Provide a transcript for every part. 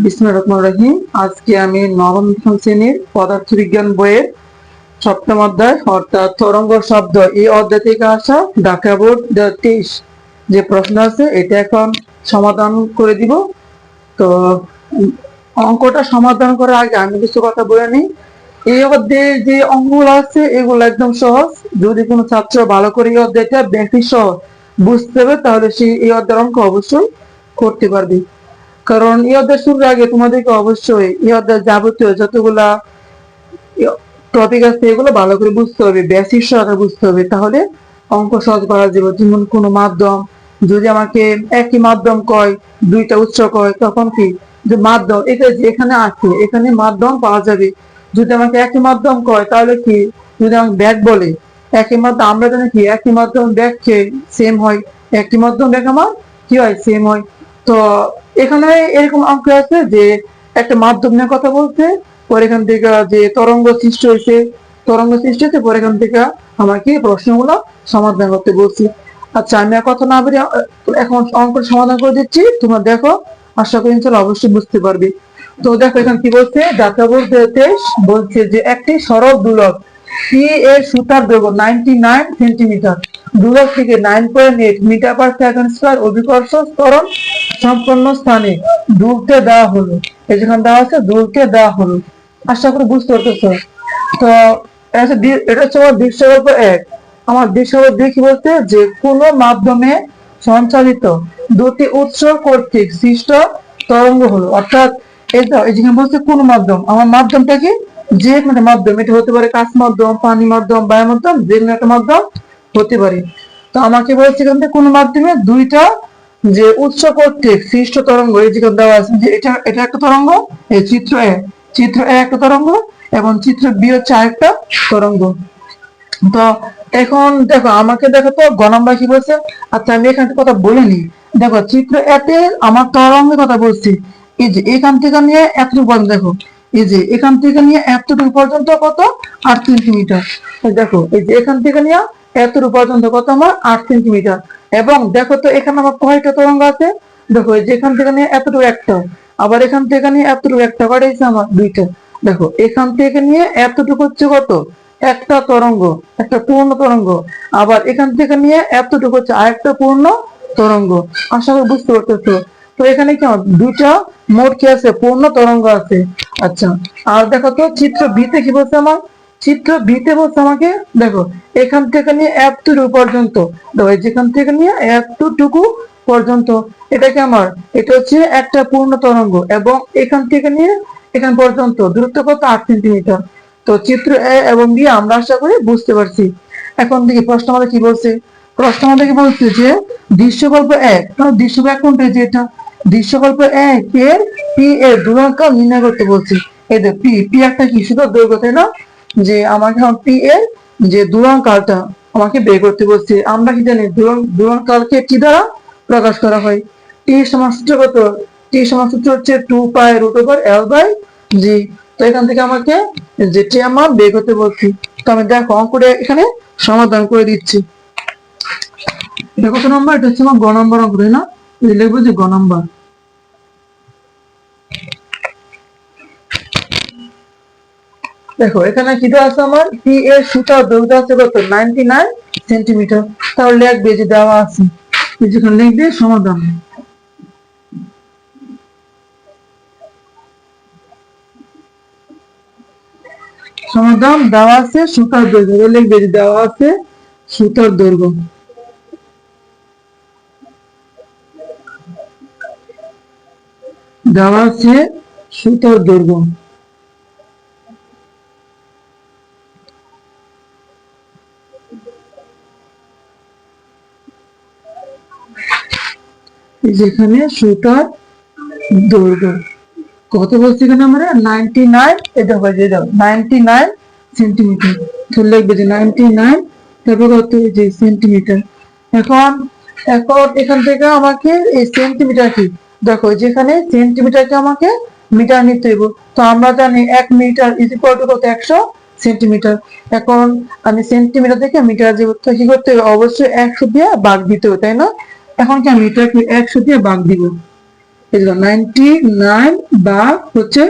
বিসমিল্লাহির রহমানির রহিম। আজকে আমি নবম দশম শ্রেণীর পদার্থবিজ্ঞান বইয়ের সপ্তম অধ্যায় অর্থাৎ তরঙ্গ শব্দ এই অধ্যায় থেকে আসা ঢাকা বোর্ড 2023 যে প্রশ্ন আছে এটা এখন সমাধান করে দিব। তো অঙ্কটা সমাধান করার আগে আমি কিছু কথা বলে নিই। এই অধ্যায়ে যে অঙ্কগুলো আছে এগুলো একদম সহজ। যদি কোনো ছাত্র ভালো করে এই অধ্যায়টা বেশি সহজ বুঝতে হবে তাহলে সে এই অধ্যায়ের অঙ্ক অবশ্যই করতে পারবে। কারণ এই অধ্যায় শুরুর আগে তোমাদেরকে অবশ্যই এই অধ্যায় যাবতীয় যতগুলা টপিক আছে এগুলো ভালো করে বুঝতে হবে, বেসিক সহকারে বুঝতে হবে, তাহলে অঙ্ক সহজ করা যাবে। যেমন কোনো মাধ্যম যদি আমাকে একই মাধ্যম কয়, দুইটা উৎস কয়, তখন কি যে মাধ্যম এটা যেখানে আছে এখানে মাধ্যম পাওয়া যাবে। যদি আমাকে একই মাধ্যম কয় তাহলে কি, যদি আমাকে ব্যাগ বলে একই মাধ্যম, আমরা জানি কি একই মাধ্যম ব্যাগ সেম হয়, একই মাধ্যম ব্যাগ আমার কি হয় সেম হয়। তো এখানে এরকম অঙ্ক আছে যে একটা মাধ্যম নিয়ে কথা বলছে, পরে এখান থেকে যে তরঙ্গ সৃষ্টি হয়েছে পরে এখান থেকে আমাকে প্রশ্নগুলো সমাধান করতে বলছি। আচ্ছা আমি আর কথা না বলে এখন অঙ্ক সমাধান করে দিচ্ছি, তোমরা দেখো, আশা করি ইনশাআল্লাহ অবশ্যই বুঝতে পারবে। তো দেখো এখানে কি বলছে, ঢাকা বোর্ড 23 বলছে যে একটি সরল দোলক পি এর সুতার দৈর্ঘ্য 99 সেন্টিমিটার, দোলক থেকে 9.8 মিটার পার সেকেন্ড স্কয়ার অভিকর্ষ ত্বরণ সম্পন্ন স্থানে দুলতে দেওয়া হলো। এই যেখানে দেওয়া আছে দুলতে দেওয়া হলো, আশা করি বুঝতে পারতেছো। তো এটা হচ্ছে আমার দৃশ্যকল্প 1। আমার দৃশ্যকল্প 2 কি বলতে, যে কোনো মাধ্যমে সঞ্চালিত দুটি উৎস কর্তৃক সৃষ্ট তরঙ্গ হলো। অর্থাৎ এই যেখানে বলছে কোন মাধ্যম, আমার মাধ্যমটা কি যে কোনো মাধ্যম, এটা হতে পারে কাঁচ মাধ্যম, পানি মাধ্যম, বায়ু মাধ্যম, যে কোনো একটা মাধ্যম হতে পারে। তো আমাকে বলছে এখান থেকে কোন মাধ্যমে দুইটা যে উৎস কর্তৃক সৃষ্ট তরঙ্গ, এই যেখানে দেওয়া আছে যে এটা একটা তরঙ্গ, এই চিত্র এ একটা তরঙ্গ এবং চিত্র বি হচ্ছে আরেকটা তরঙ্গ। তো এখন দেখো আমাকে দেখো তো গ নাম্বার কি বলছে। আচ্ছা আমি এখানে কথা বলিনি, দেখো চিত্র এতে আমার তরঙ্গের কথা বলছি। এই যে এখান থেকে নিয়ে এতটুকু পর্যন্ত, দেখো এই যে এখান থেকে নিয়ে এতটুকু পর্যন্ত কত 8 সেন্টিমিটার। দেখো এই যে এখান থেকে নিয়ে এতটুকু পর্যন্ত কত আমার 8 সেন্টিমিটার। এবং দেখো তো এখানে আমার কয়টা তরঙ্গ আছে, দেখো এই যে এখান থেকে নিয়ে এতটুকু একটা, আবার এখান থেকে নিয়ে এতটুকু একটা, কয়টা আমার দুইটা। দেখো এখান থেকে নিয়ে এতটুকু হচ্ছে কত একটা তরঙ্গ, একটা পূর্ণ তরঙ্গ। আবার এখান থেকে নিয়ে এতটুকু হচ্ছে আরেকটা পূর্ণ তরঙ্গ। আশা করি বুঝতে পারতেছো। তো এখানে কি আমার দুইটা মোট কি আছে পূর্ণ তরঙ্গ আছে। আচ্ছা আর দেখো তো চিত্র বিতে কি বলছে আমার, চিত্র বিতে বলছে আমাকে দেখো এখান থেকে নিয়ে এতটুকু পর্যন্ত, দেখো যেখান থেকে নিয়ে এতটুকু পর্যন্ত, এটা কি আমার, এটা হচ্ছে একটা পূর্ণ তরঙ্গ এবং এখান থেকে নিয়ে এখান পর্যন্ত দূরত্ব কত 8 সেন্টিমিটার। তো চিত্র এ এবং বি আমরা আশা করি বুঝতে পারছি। এখন দেখি প্রশ্ন আমাদের কি বলছে। প্রশ্ন আমাদের কি বলছে যে দৃশ্যকল্প 1, দৃশ্যকল্প কোনটা, যেটা দৃশ্যকল্প 1 এর পি এর দূরত্ব নির্ণয় করতে বলছে। এই যে পি পি একটা কি শুধু দৈর্ঘ্য, তাই না, যে আমাকে পি এর যে দূরত্বটা আমাকে বের করতে বলছে। আমরা কি জানি দূরত্বকে কি দ্বারা প্রকাশ করা হয়, টি সমান সূত্র কত, টি সমান সূত্র হচ্ছে 2 pi root over L by g. তো এখান থেকে আমাকে যেটি আমার বের করতে বলছি। তো আমি দেখো অঙ্কটা এখানে সমাধান করে দিচ্ছি। এটা কত নম্বর, এটা হচ্ছে আমার গ নম্বর অঙ্ক, তাই না, লিখবো যে গ নম্বর। দেখো এখানে কি দেওয়া আছে আমার, পি এর সুতার দৈর্ঘ্য আছে কত 99 সেন্টিমিটার। তাহলে লিখবে যে দেওয়া আছে, যেখানে লিখবে সমাধান। সমাধান দেওয়া আছে সুতার দৈর্ঘ্য, লিখবে যে দেওয়া আছে সুতার দৈর্ঘ্য। দেওয়া আছে সুতার দৈর্ঘ্য। যেখানে সুতার দৈর্ঘ্য কত বলছি, এখানে আমরা 99, এটা হয়ে যাবে 99 সেন্টিমিটার। তো লিখবে যে 99, তারপর কত যে সেন্টিমিটার। এখন এখন এখান থেকে আমাকে এই সেন্টিমিটার কি, দেখো যেখানে সেন্টিমিটারকে আমাকে মিটার নিতে হইব। তো আমরা জানি 1 মিটার ইজ ইকুয়াল টু কত 100 সেন্টিমিটার। এখন আমি সেন্টিমিটার থেকে মিটার যাব, তো কি করতে হবে, অবশ্যই 100 দিয়ে ভাগ দিতে হবে, তাই না। এখন কি আমি মিটারকে 100 দিয়ে ভাগ দিব, এই যে 99 বা হচ্ছে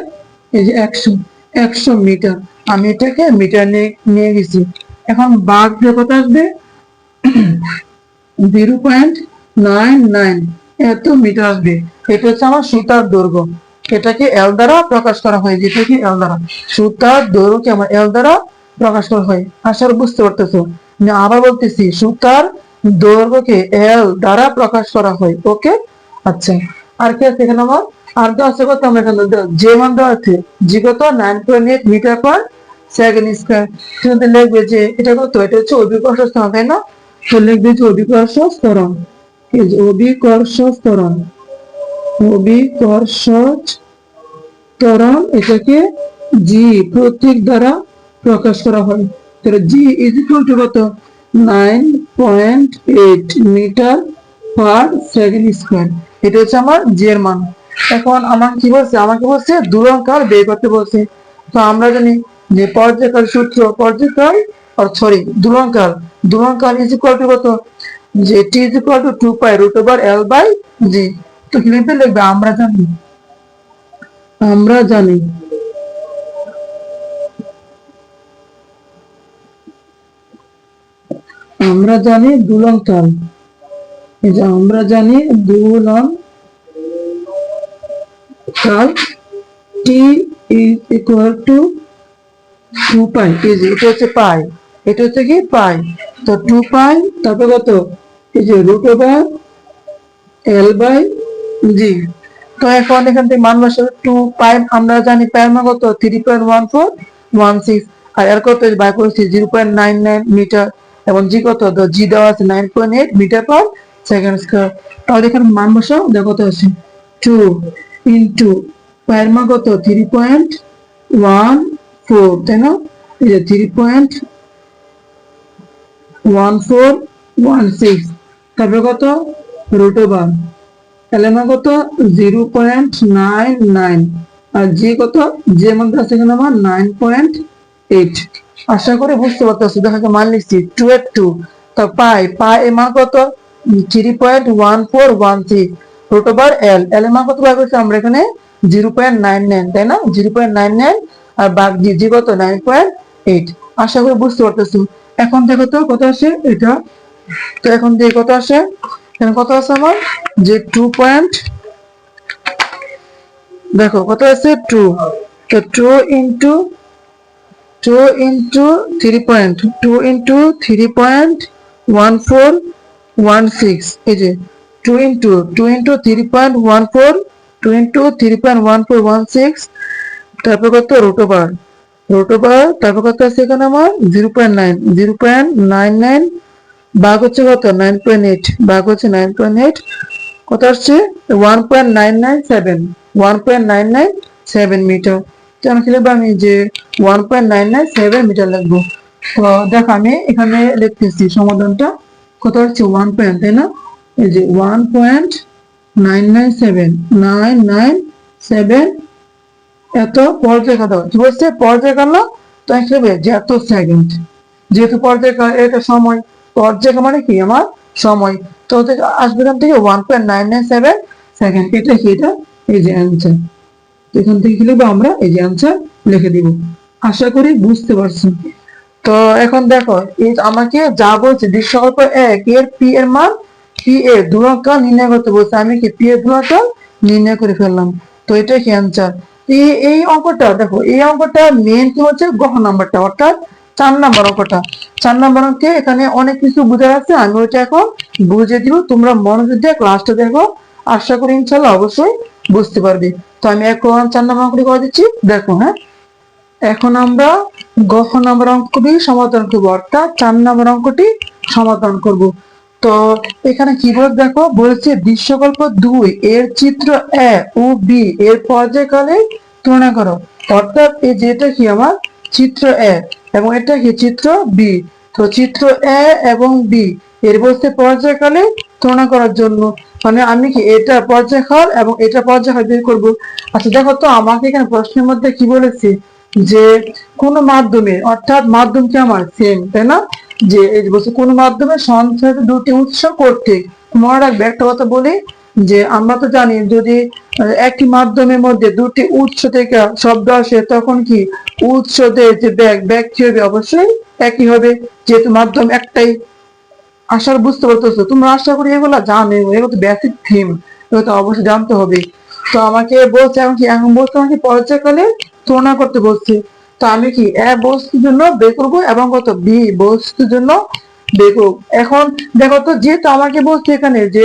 এই যে 100 মিটার। আমি এটাকে মিটার নিয়ে গেছি। এখন বাঘ দিয়ে কত আসবে? 0.99 এত মিটার আসবে। এটা হচ্ছে আমার সুতার দৈর্ঘ্য। এটাকে এল দ্বারা প্রকাশ করা হয়, যেটাকে এল দ্বারা সুতার দৈর্ঘ্যকে আমার এল দ্বারা প্রকাশ করা হয়। আশা করি বুঝতে পারতেছো। আমি আবার বলতেছি, সুতার দৈর্ঘ্যকে এল দ্বারা প্রকাশ করা হয়। ওকে, আচ্ছা। আর কি আছে এখানে আমার? আর তো আছে কত? আমরা এখানে যে মান দেওয়া আছে, জি কত? 9.8 মিটার পার সেকেন্ড স্কয়ার। তুমি লিখবে যে এটা কত? এটা হচ্ছে অভিকর্ষ ত্বরণ, তাই না? তো লিখবে যে অভিকর্ষ ত্বরণ। এই যে অভিকর্ষ ত্বরণ, অভিকর্ষ ত্বরণ, এটাকে জি প্রতীক দ্বারা প্রকাশ করা হয়। তাহলে জি ইজ ইকুয়াল টু কত? 9.8 মিটার পার সেকেন্ড স্কয়ার। এটা হচ্ছে আমার জি এর মান। এখন আমাকে কি বলছে? আমাকে বলছে দূরঙ্কার বের করতে বলছে। তো আমরা জানি যে পর্যায়কাল সূত্র, পর্যায়কাল দূরঙ্কার ইজ ইকুয়াল টু কত? যে টি is equal to 2 pi root over L by g. তো লিখবে লিখবে আমরা জানি, আমরা জানি আমরা জানি দূরঙ্কার, এই যে আমরা জানি দূরঙ্কার টি ইজ ইকুয়াল টু 2 পাই। এই যে এটা হচ্ছে পাই, এটা হচ্ছে কি পাই। তো 2 পাই তারপর কত? এই যে root over L by g. তো এখন এখান থেকে মান বসাবো 2 পাই, আমরা জানি পাইয়ের মান কত? 3.1416। আর এর কত বাই করেছি 0.99 মিটার, এবং জি কত? জি দেওয়া আছে 9.8 মিটার পার সেকেন্ড স্কয়ার। তাহলে এখানে মান বসাও, দেখো কত আছে? 2 ইনটু পাইয়ের মান কত? 3.14, তাই না? এই যে 3.1416, তারপরে কত? রুট ওভার এলএমআর কত? 0.99, আর জি কত? যে মধ্যে আছে এখানে আমার 9.8। আশা করি বুঝতে পারতেছো। দেখো মান লিখছি 2 এর 2। তো পাই এর মান কত? 3.1416 রুট ওভার এল এর মান কত বার করছি আমরা এখানে? 0.99, তাই না? 0.99 আর বাদ জি কত? 9.8। আশা করি বুঝতে পারতেছো। এখন দেখো তো কত আসে এটা। তো এখন দিয়ে কত আসে? এখানে কত আছে আমার? যে 2 পয়েন্ট, দেখো কত আছে? 2। তো 2 ইনটু 3.1416, এই যে 2 ইনটু 3.1416, তারপর কত? রুট ওভার তারপর কত আছে এখানে আমার? 0.99 ভাগ হচ্ছে কত? 9.8 ভাগ হচ্ছে 9.8, কত আসছে? 1.997 মিটার। কেন কি লিখবো আমি? যে 1.997 মিটার লিখবো। তো দেখো আমি এখানে লিখতেছি সমাধানটা কত হচ্ছে? 1 পয়েন্ট, তাই না? এই যে 1.997 এত পর্যায়কাল। কি বলছে? পর্যায়কাল না? তো লিখবে যে এত সেকেন্ড। যেহেতু পর্যায়কাল, এটা সময়, পর্যায়কাল মানে কি আমার সময়। তো আসবে এখান থেকে 1.997 সেকেন্ড। এটা কি? এটা এই যে অ্যান্সার। এখান থেকে কি লিখবো আমরা? এই যে অ্যান্সার লিখে দিব। আশা করি বুঝতে পারছো। তো এখন দেখো এই আমাকে যা বলছে দৃশ্যকল্প 1 এর পি এর মান, পি এর ধ্রুবক নির্ণয় করতে বলছে। আমি কি পি এর ধ্রুবক নির্ণয় করে ফেললাম। তো এটা কি অ্যান্সার। এই অঙ্কটা দেখো, এই অঙ্কটা মেন কি হচ্ছে? গহ নাম্বারটা, অর্থাৎ 4 নাম্বার অঙ্কটা। 4 নাম্বার অঙ্কে এখানে অনেক কিছু বোঝার আছে, আমি ওইটা এখন বুঝিয়ে দিব। তোমরা মনোযোগ দিয়ে ক্লাসটা দেখো, আশা করি ইনশাল্লাহ অবশ্যই বুঝতে পারবে। তো আমি এখন 4 নাম্বার অঙ্কটি করে দিচ্ছি, দেখো। হ্যাঁ, এখন আমরা গহ নাম্বার অঙ্কটি সমাধান করব, অর্থাৎ 4 নাম্বার অঙ্কটি সমাধান করব। তো এখানে কি বলে দেখো, বলছে দৃশ্যকল্প 2 এর চিত্র এ ও বি এর পর্যায়কালে তুলনা করো। অর্থাৎ এই যেটা কি আমার চিত্র এ, এবং এটা কি চিত্র বি। তো চিত্র এ এবং বি এর বলছে পর্যায়কালে তুলনা করার জন্য, মানে আমি কি এটা পর্যায়কাল এবং এটা পর্যায়কাল বের করব। আচ্ছা দেখো তো আমাকে এখানে প্রশ্নের মধ্যে কি বলেছে? যে কোন মাধ্যমে, অর্থাৎ মাধ্যম কি আমার সেম, তাই না? যে এই যে বলছে কোন মাধ্যমে সঞ্চারিত দুটি উৎস কর্তৃক। মনে রাখবে একটা কথা বলি, যে আমরা তো জানি যদি একই মাধ্যমের মধ্যে দুটি উৎস থেকে শব্দ আসে, তখন কি উৎস দিয়ে যে ব্যাগ কি হবে? অবশ্যই একই হবে, যেহেতু মাধ্যম একটাই। আশা করি বুঝতে পারতেছো তোমরা, আশা করি এগুলা জানো, এগুলো তো বেসিক থিম, এগুলো তো অবশ্যই জানতে হবে। তো আমাকে বলছে এখন বলছে আমাকে পর্যায়কালে তুলনা করতে বলছে। তো আমি কি এ বস্তুর জন্য বের করবো এবং কত বি বস্তুর জন্য বের করবো। এখন দেখো তো, যেহেতু আমাকে বলছে এখানে যে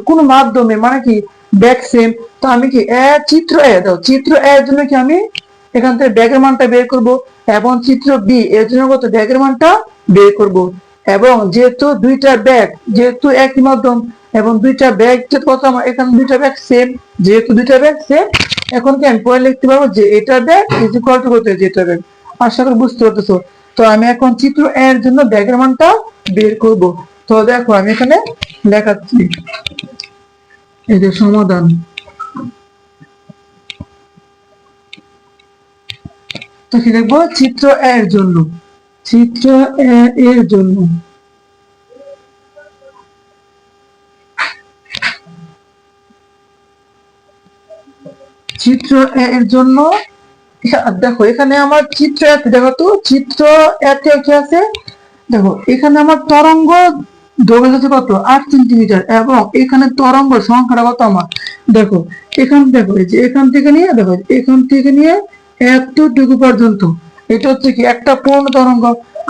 কোন মাধ্যমে মানে কি ব্যাগ সেম, তো আমি কি চিত্র এ দাও, চিত্র এর জন্য কি আমি এখান থেকে ব্যাগের মানটা বের করব, এবং চিত্র বি এর জন্য কত ব্যাগের মানটা বের করব। এবং যেহেতু দুইটা ব্যাগ, যেহেতু একই মাধ্যম এবং দুইটা ব্যাগ কত, আমার এখানে দুইটা ব্যাগ সেম, যেহেতু দুইটা ব্যাগ সেম, এখন কি আমি পরে লিখতে পারবো যে এটা ব্যাগ ইজ ইকুয়াল টু কত যেটা ব্যাগ। আশা করি বুঝতে পারতেছো। তো আমি এখন চিত্র এর জন্য ব্যাগের মানটা বের করব। তো দেখো আমি এখানে দেখাচ্ছি, এই যে সমাধান। তো কি লিখবো? চিত্র এর জন্য, চিত্র এর জন্য চিত্র এর জন্য দেখো এখানে আমার চিত্র আছে, দেখো তো চিত্র এতে কি আছে, দেখো এখানে আমার তরঙ্গ দৈর্ঘ্য আছে কত 8 সেন্টিমিটার, এবং এখানে তরঙ্গ সংখ্যাটা কত আমার, দেখো এখান দেখো এই যে এখান থেকে নিয়ে, দেখো এখান থেকে নিয়ে এতটুকু পর্যন্ত, এটা হচ্ছে কি একটা পূর্ণ তরঙ্গ।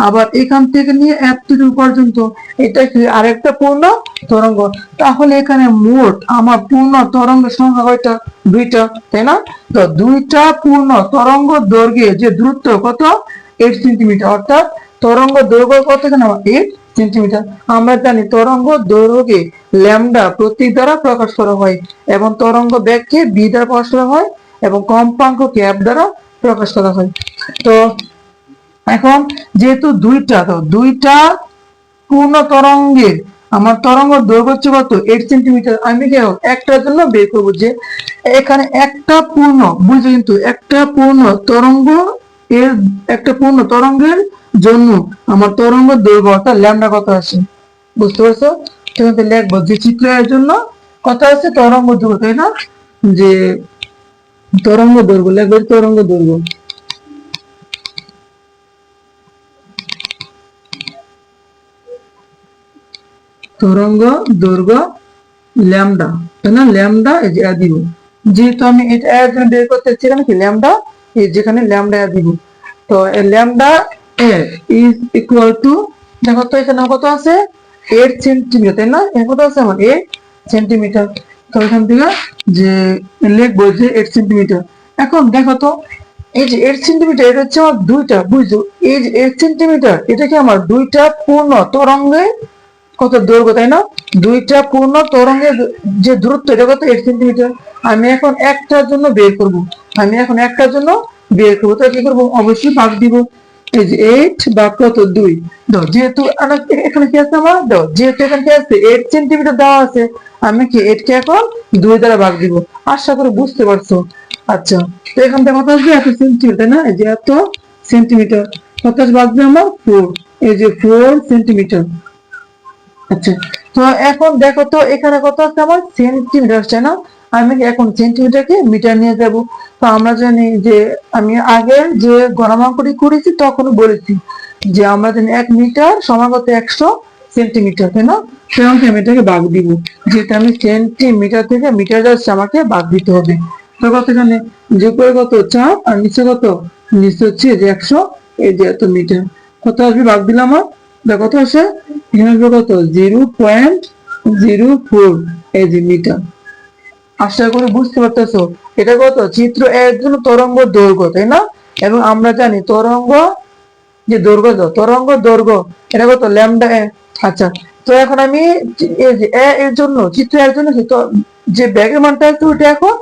আবার এখান থেকে নিয়ে এতটুকু পর্যন্ত, এটা কি আরেকটা পূর্ণ তরঙ্গ। তাহলে এখানে মোট আমার পূর্ণ তরঙ্গের সংখ্যা কয়টা? দুইটা, তাই না? তো দুইটা পূর্ণ তরঙ্গ দৈর্ঘ্যে যে দূরত্ব কত 8 সেন্টিমিটার, অর্থাৎ তরঙ্গ দৈর্ঘ্য কত এখানে 8 সেন্টিমিটার। আমরা জানি তরঙ্গ দৈর্ঘ্যকে ল্যামডা প্রতীক দ্বারা প্রকাশ করা হয়, এবং তরঙ্গ বেগকে বি দ্বারা প্রকাশ করা হয়, এবং কম্পাঙ্ককে এফ দ্বারা প্রকাশ করা হয়। তো এখন যেহেতু দুইটা পূর্ণ তরঙ্গের আমার তরঙ্গ দৈর্ঘ্য হচ্ছে কত 8 সেন্টিমিটার, আমি কি একটার জন্য বের করবো যে এখানে একটা পূর্ণ, বুঝছো কিন্তু একটা পূর্ণ তরঙ্গ এর, একটা পূর্ণ তরঙ্গের জন্য আমার তরঙ্গ দৈর্ঘ্য অর্থাৎ ল্যামডা কত আসে, বুঝতে পারছো? সেখানে লিখবো যে চিত্রের জন্য কত আছে তরঙ্গ দৈর্ঘ্য, তাই না? যে তরঙ্গ দৈর্ঘ্য লিখবো, তরঙ্গ দৈর্ঘ্য, তরঙ্গ দৈর্ঘ্য ল্যামডা, তাই না? ল্যামডা এই যে দিব, যেহেতু আমি এটা এর জন্য বের করতে চাচ্ছি কি ল্যামডা, এই যেখানে ল্যামডা দিব। তো lambda A is equal two, দেখো তো এখানে কত আছে 8 সেন্টিমিটার, তাই না? এখানে কত আছে আমার 8 সেন্টিমিটার। তো এখান থেকে যে লিখবো যে 8 সেন্টিমিটার। এখন দেখো তো এই যে 8 সেন্টিমিটার, এটা হচ্ছে আমার দুইটা, বুঝছো? এই যে 8 সেন্টিমিটার, এটা কি আমার দুইটা পূর্ণ তরঙ্গে কত দৈর্ঘ্য, তাই না? দুইটা পূর্ণ তরঙ্গের যে দূরত্ব, এটা কত 8 সেন্টিমিটার। আমি এখন একটার জন্য বের করব, তো কি করবো? অবশ্যই ভাগ দিব। এই যে 8 ভাগ কত 2, দাও যেহেতু এখানে কি আছে আমার, দাও যেহেতু এখানে কি আছে 8 সেন্টিমিটার দেওয়া আছে, আমি কি 8 কে এখন 2 দ্বারা ভাগ দিব। আশা করি বুঝতে পারছো। আচ্ছা, তো এখান থেকে কত আসবে? এত সেন্টিমিটার, তাই না? এই যে এত সেন্টিমিটার, কত আসবে আমার 4, এই যে 4 সেন্টিমিটার। আচ্ছা, তো এখন দেখো তো এখানে কত আছে আমার সেন্টিমিটার আসছে না, আমি এখন সেন্টিমিটারকে মিটার নিয়ে যাব। তো আমরা জানি যে আমি আগের যে গণনাঙ্কটি করেছি তখনও বলেছি যে আমরা জানি 1 মিটার সমান কত 100 সেন্টিমিটার, তাই না? সেরকম আমি এটাকে ভাগ দিব, যেহেতু আমি সেন্টিমিটার থেকে মিটার যাচ্ছে, আমাকে ভাগ দিতে হবে। তো কত এখানে যে করে কত 4, আর নিচে কত, নিচে হচ্ছে যে 100, এই যে এত মিটার। কত আসবে ভাগ দিলাম আমার, দেখো কত আসে, এখানে আসবে কত 0.04 এই যে মিটার। আশা করি বুঝতে পারতেছো। এটা কত চিত্র এর জন্য তরঙ্গ দৈর্ঘ্য, তাই না? এবং আমরা জানি তরঙ্গ যে দৈর্ঘ্য, তরঙ্গ দৈর্ঘ্য এটা কত ল্যামডা এ। আচ্ছা, তো এখন আমি এই যে এর জন্য, চিত্র এর জন্য যে ব্যাগের মানটা আছে ওটা এখন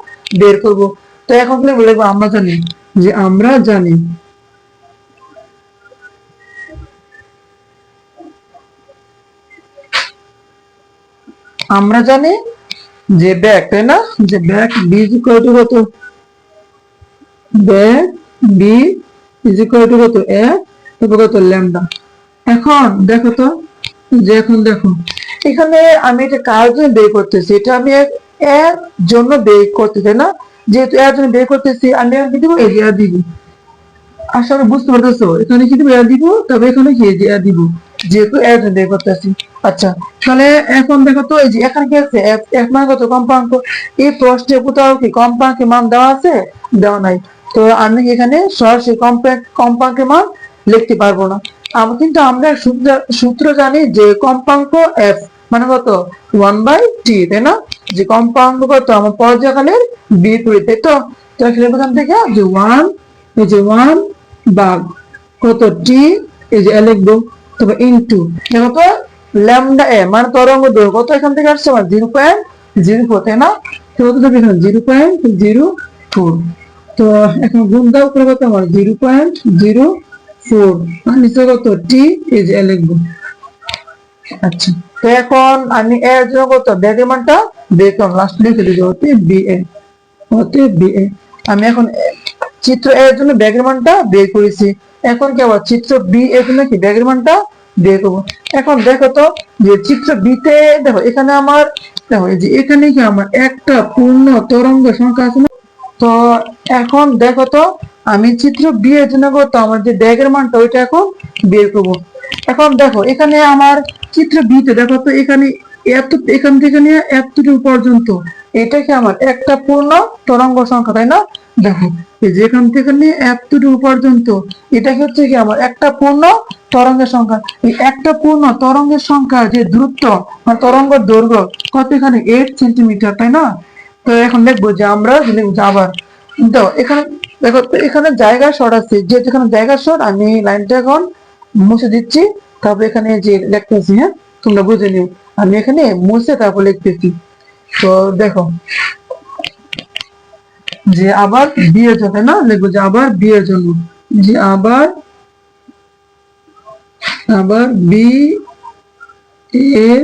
বের করব। তো এখন কি বলবো, আমরা জানি যে আমরা জানি যে ব্যাগ, তাই না? যে bag B is equal to কত, bag B is equal to কত এ, তারপর কত ল্যামডা। এখন দেখো তো, যে এখন দেখো এখানে আমি এটা কার জন্য বের করতেছি, এটা আমি এর জন্য বের করতেছি না, যেহেতু এর জন্য বের করতেছি আমি কি দিব, এরিয়া দিব। আসলে বুঝতে পারতেছো, এখানে কি দিব, এর দিব, তবে এখানে কি এরিয়া দিব, যেহেতু এর জন্য বের করতেছি। আচ্ছা, তাহলে এখন দেখো তো, এই যে এখানে কি আছে, এক মানে কত, কম্পাঙ্ক। এই প্রশ্নে কোথাও কি কম্পাঙ্কের মান দেওয়া আছে? দেওয়া নাই। তো আমি এখানে সরাসরি কম্পাঙ্কের মান লিখতে পারবো না। কিন্তু আমরা সূত্র জানি যে কম্পাঙ্ক এফ মানে কত, 1/t, তাই না? যে কম্পাঙ্ক কত আমার পর্যায়কালের বিপরীত, তাই তো? তো এখান থেকে যে 1, এই যে 1 ভাগ কত টি, এই যে লিখবো, তবে ইনটু দেখো তো ল্যামডা এ মানে তরঙ্গ দৈর্ঘ্য কত, এখান থেকে আসছে আমার 0.04, তাই না? তো কত থাকবে এখানে 0.04। তো এখন গুণ দাও করে কত আমার 0.04 আর নিচে কত টি, এই যে লিখবো। আচ্ছা, তো এখন আমি এর জন্য কত ব্যাগের মানটা বের করলাম, লাস্ট লিখে দিতে হতে বিএ, হতে বিএ। আমি এখন চিত্র এর জন্য ব্যাগের মানটা বের করেছি। এখন কি আবার চিত্র বি এর জন্য কি ব্যাগের মানটা বের করবো। এখন দেখো তো যে চিত্র বি তে দেখো এখানে আমার, দেখো এই যে এখানে কি আমার একটা পূর্ণ তরঙ্গ সংখ্যা আছে না? তো এখন দেখো তো আমি চিত্র বি এর জন্য কত আমার যে ব্যাগের মানটা ওইটা এখন বের করবো। এখন দেখো এখানে আমার চিত্র বি তে দেখো তো এখানে এত, এখান থেকে নিয়ে এতটুকু পর্যন্ত এটা কি আমার একটা পূর্ণ তরঙ্গ সংখ্যা, তাই না? দেখো এই যে এখান থেকে নিয়ে এতটুকু পর্যন্ত এটা হচ্ছে কি আমার একটা পূর্ণ তরঙ্গের সংখ্যা। এই একটা পূর্ণ তরঙ্গের সংখ্যা যে দূরত্ব মানে তরঙ্গ দৈর্ঘ্য কত, এখানে 8 সেন্টিমিটার, তাই না? তো এখন লিখবো যে আমরা লিখবো যে আবার তো এখানে দেখো তো এখানে জায়গা শর্ট আছে, যেহেতু এখানে জায়গা শর্ট আমি লাইনটা এখন মুছে দিচ্ছি, তারপর এখানে যে লিখতেছি, হ্যাঁ তোমরা বুঝে নিও, আমি এখানে মুছে তারপর লিখতেছি। তো দেখো যে আবার বিয়ের জন্য, না লিখবো যে আবার বিয়ের জন্য, যে আবার বি এর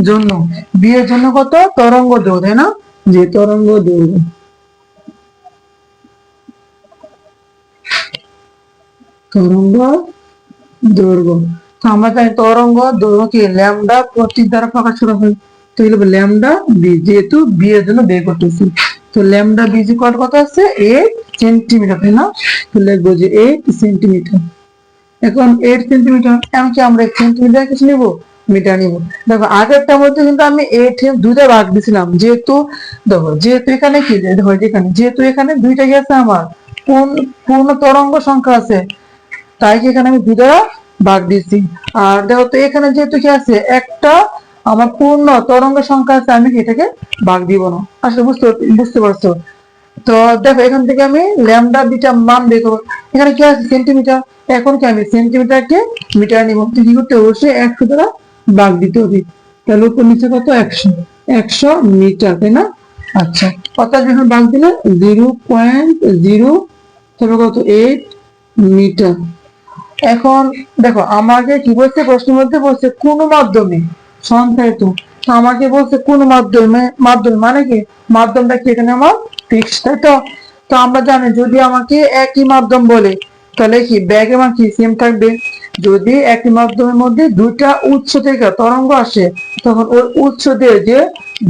জন্য, বিয়ের জন্য কত তরঙ্গ দৈর্ঘ্য, তাই না? যে তরঙ্গ দৈর্ঘ্য, তরঙ্গ দৈর্ঘ্য। তো আমরা জানি তরঙ্গ দৈর্ঘ্য কি ল্যামডা প্রতীক দ্বারা প্রকাশ করা হয়। তো এগুলো ল্যামডা বি, যেহেতু বি এর জন্য বের করতেছি। তো ল্যামডা বি কত আছে 8 সেন্টিমিটার, তাই না? তো লিখবো যে 8 সেন্টিমিটার। এখন 8 সেন্টিমিটার, এমনকি আমরা সেন্টিমিটার কিছু নিব, মিটার নিব। দেখো আগেরটার মধ্যে কিন্তু আমি 8 দুইটা ভাগ দিছিলাম, যেহেতু দেখো যেহেতু এখানে কি দেখো এখানে যেহেতু এখানে দুইটা গেছে আমার পূর্ণ তরঙ্গ সংখ্যা আছে, তাই কি এখানে আমি দুইটা ভাগ দিচ্ছি। আর দেখো তো এখানে যেহেতু কি আছে একটা আমার পূর্ণ তরঙ্গ সংখ্যা আছে, আমি এটাকে ভাগ দিব না। আসলে বুঝতে পারছো? তো দেখো এখান থেকে আমি ল্যামডা বিটা মান বের করবো। এখানে কি আছে সেন্টিমিটার, এখন কি আমি সেন্টিমিটারকে মিটার নিব, তো কি করতে অবশ্যই 100 দ্বারা ভাগ দিতে হবে। তাহলে উপর নিচে কত 100 মিটার, তাই না? আচ্ছা, অর্থাৎ যখন ভাগ দিলে 0.0 তারপর কত 8 মিটার। এখন দেখো আমাকে কি বলছে প্রশ্নের মধ্যে বলছে কোন মাধ্যমে সংখ্যায়িত, তো আমাকে বলছে কোন মাধ্যমে, মাধ্যম মানে কি মাধ্যমটা কি এখানে আমার ফিক্সড, তাই তো? তো আমরা জানি যদি আমাকে একই মাধ্যম বলে তাহলে কি ব্যাগের মান কি সেম থাকবে। যদি একই মাধ্যমের মধ্যে দুইটা উৎস থেকে তরঙ্গ আসে তখন ওই উৎস দিয়ে যে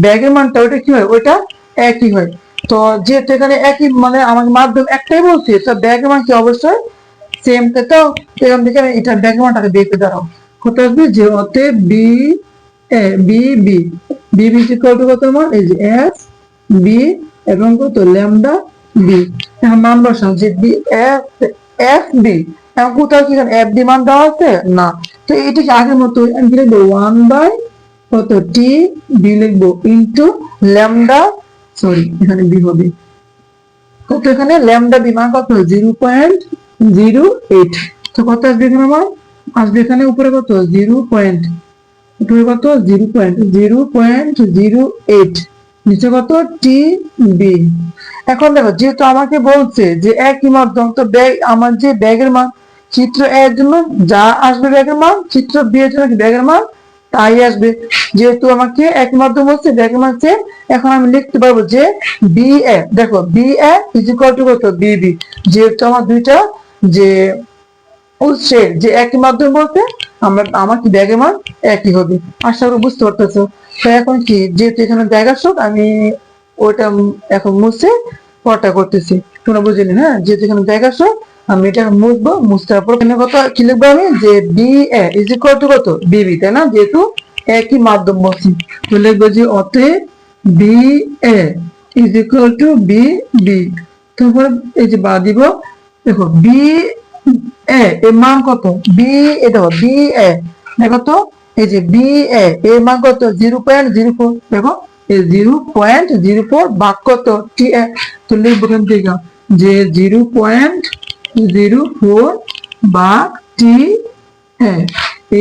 ব্যাগের মানটা ওইটা কি হয়, ওইটা একই হয়। তো যেহেতু এখানে একই মানে আমার মাধ্যম একটাই বলছে, তো ব্যাগের মান কি অবশ্যই সেম, তাই তো? এখান থেকে আমি এটা ব্যাগের মানটাকে বের করে দাঁড়াও, কত আসবে যে হতে B A B B B B কত কত আমার এই যে এস বি এবং কত ল্যামডা বি। এখন মান বসাও যে বি এফ এফ বি, এখন কোথাও কি এফ ডি মান দেওয়া আছে না, তো এটাকে আগের মতো আমি কি লিখবো 1 বাই কত টি বি লিখবো ইন্টু ল্যামডা, সরি এখানে বি হবে কত, এখানে ল্যামডা বি মান কত 0.08। তো কত আসবে এখানে আমার, আসবে এখানে উপরে কত 0.08, নিচে কত টি বি। এখন দেখো যেহেতু আমাকে বলছে যে একই মাধ্যম, তো ব্যাগ আমার যে ব্যাগের মান চিত্র এর জন্য যা আসবে ব্যাগের মান, চিত্র বি এর জন্য ব্যাগের মান তাই আসবে। যেহেতু আমাকে একই মাধ্যম বলছে ব্যাগের মান সেম, এখন আমি লিখতে পারবো যে বি এ, দেখো B A is equal to কত বিবি, যেহেতু আমার দুইটা যে উৎসের যে একই মাধ্যম বলতে আমার কি ব্যাগের মান একই হবে। আশা করি বুঝতে পারতেছো। তো এখন কি, যেহেতু এখানে জায়গা শোক, আমি ওটা এখন মুছে পড়াটা করতেছি। তোমরা বুঝলি? হ্যাঁ, যেহেতু এখানে জায়গা শোক, আমি এটা মুছবো। মুছতে পর এখানে কত কি লিখবো আমি, যে B A is equal to কত, বিবি, তাই না? যেহেতু একই মাধ্যম বলছি, তো লিখবো যে অতএব B A is equal to B B. তারপর এই যে বা দিব, দেখো বি এ এর মান কত, বি এ দেখো বি এ দেখো তো, এই যে বি এ এর মান কত, 0.04। দেখো এই 0.04 ভাগ কত, টি এ। তো লিখবো এখান থেকে যে 0.04 ভাগ টি এ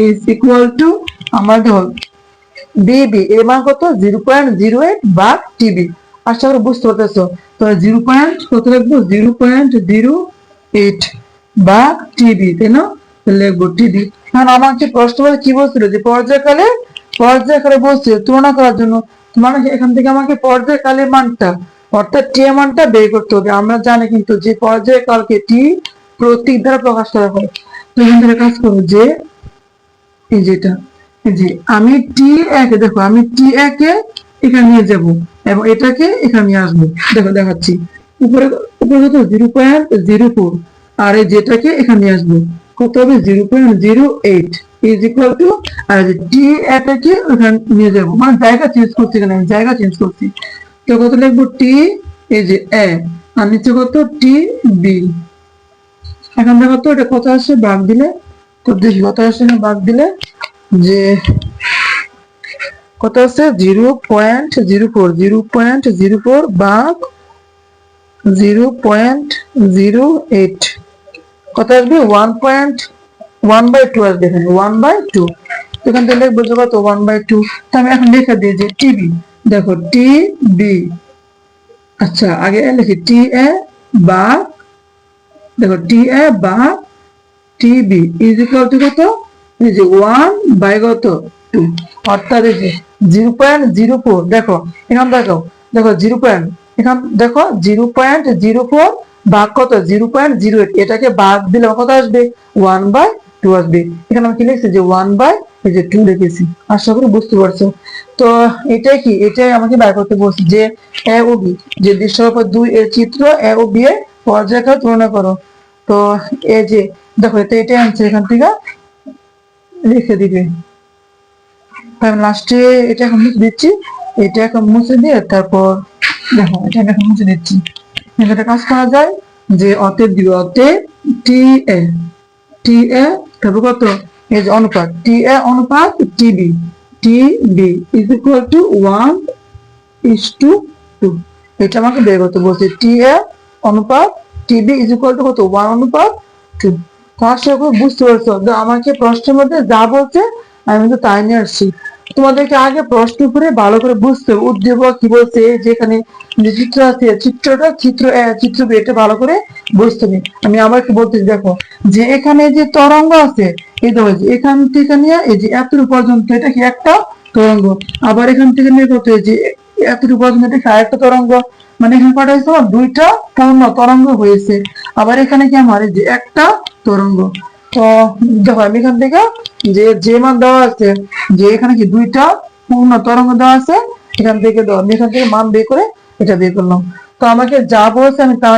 ইজ ইকুয়াল টু, আমার দেখো বিবি এর মান কত, 0.08 ভাগ টিবি। আশা করি বুঝতে পারতেছো। তো কত লিখবো, 0.08 ভাগ টিবি, তাই না? লিখবো টিবি। কারণ আমাকে প্রশ্ন বলে কি বলছিল, যে পর্যায়কালে বলছিল তুলনা করার জন্য, মানে এখান থেকে আমাকে পর্যায়কালের মানটা, অর্থাৎ টি এর মানটা বের করতে হবে। আমরা জানি কিন্তু যে পর্যায়কালকে টি প্রতীক দ্বারা প্রকাশ করা হয়। তো এখান থেকে কাজ করবো যে এই যেটা, এই যে আমি টি একে, দেখো আমি টি একে এখানে নিয়ে যাব এবং এটাকে এখানে নিয়ে আসবো। দেখো দেখাচ্ছি, উপরে উপরে কত, 0.04, আর এই যেটাকে এখানে নিয়ে আসবো, কত হবে, 0.08 ইজ ইকুয়াল টু, আর যে টি এটাকে ওখানে নিয়ে যাবো, মানে জায়গা চেঞ্জ করছি, এখানে আমি জায়গা চেঞ্জ করছি। তো কত লিখবো, টি এই যে এ, আর নিচে কত, টি বি। এখন দেখো তো এটা কত আসে ভাগ দিলে, তো দেখি কত আসে ভাগ দিলে, যে কত আছে, 0.04 ভাগ 0.08 কত আসবে, 1.1/2 আসবে। এখানে 1/2, এখান থেকে লিখবো যে কত, 1/2। তো আমি এখন লিখে দিই যে টিবি, দেখো টিবি, আচ্ছা আগে লিখি টি এ বা, দেখো টি এ বা টিবি ইজ ইকুয়াল টু কত, এই যে 1/2, অর্থাৎ এই যে 0.04। দেখো এখান দেখো, দেখো 0.04 ভাগ কত, 0.08, এটাকে ভাগ দিলে কত আসবে, 1/2 আসবে। এখানে আমি কি লিখছি, যে 1/2 লিখেছি। আশা করি বুঝতে পারছো। তো এটাই কি, এটাই আমাকে বের করতে বলছি, যে এ ও বি, যে দৃশ্যপট 2 এর চিত্র এ ও বি এর পর্যায়কাল তুলনা করো। তো এই যে দেখো, এটাই আনসার, এখান থেকে লিখে দিবে। আমি লাস্টে এটা এখন মুছে দিচ্ছি, এটা এখন মুছে দিয়ে তারপর দেখো এটা আমি এখন মুছে দিচ্ছি। এটা কাজ করা যায়, যে অতএব দিবে, অতএব টি এ, টি এ তারপর কত, এই যে অনুপাত, টি এ অনুপাত TB, TB is equal two 1:2। এটা আমাকে বের করতে বলছে, টি এ অনুপাত টিবি ইজ ইকুয়াল টু কত, 1:2। আশা করি বুঝতে পারছো। আমাকে প্রশ্নের মধ্যে যা বলছে আমি কিন্তু তাই নিয়ে আসছি। তোমাদেরকে আগে প্রশ্ন করে ভালো করে বুঝতে হবে, উদ্দীপক কি বলছে, যেখানে যে চিত্র আছে, চিত্রটা চিত্র এ চিত্র বি, এটা ভালো করে বুঝতে হবে। আমি আবার একটু বলতেছি, দেখো যে এখানে যে তরঙ্গ আছে, এই দেখো এখান থেকে নিয়ে এই যে এতটুকু পর্যন্ত, এটা কি একটা তরঙ্গ। আবার এখান থেকে নিয়ে কত, এই যে এতটুকু পর্যন্ত, এটা আরেকটা তরঙ্গ। মানে এখানে কটা হয়েছে, আমার দুইটা পূর্ণ তরঙ্গ হয়েছে। আবার এখানে কি আমার এই যে একটা তরঙ্গ। তো দেখো আমি এখান থেকে যে মান দেওয়া আছে, যে এখানে কি দুইটা পূর্ণ তরঙ্গ দেওয়া আছে, এখান থেকে দাও, আমি এখান থেকে মান বের করে এটা বের করলাম। তো আমাকে যা বলছে আমি তা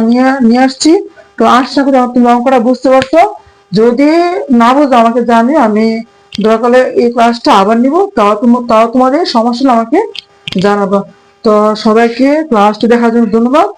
নিয়ে আসছি। তো আশা করি তুমি অঙ্কটা বুঝতে পারছো। যদি না বুঝো আমাকে জানিও, আমি দরকার হলে এই ক্লাসটা আবার নিব, তাও তোমাদের সমস্যা হলে আমাকে জানাবো। তো সবাইকে ক্লাসটি দেখার জন্য ধন্যবাদ।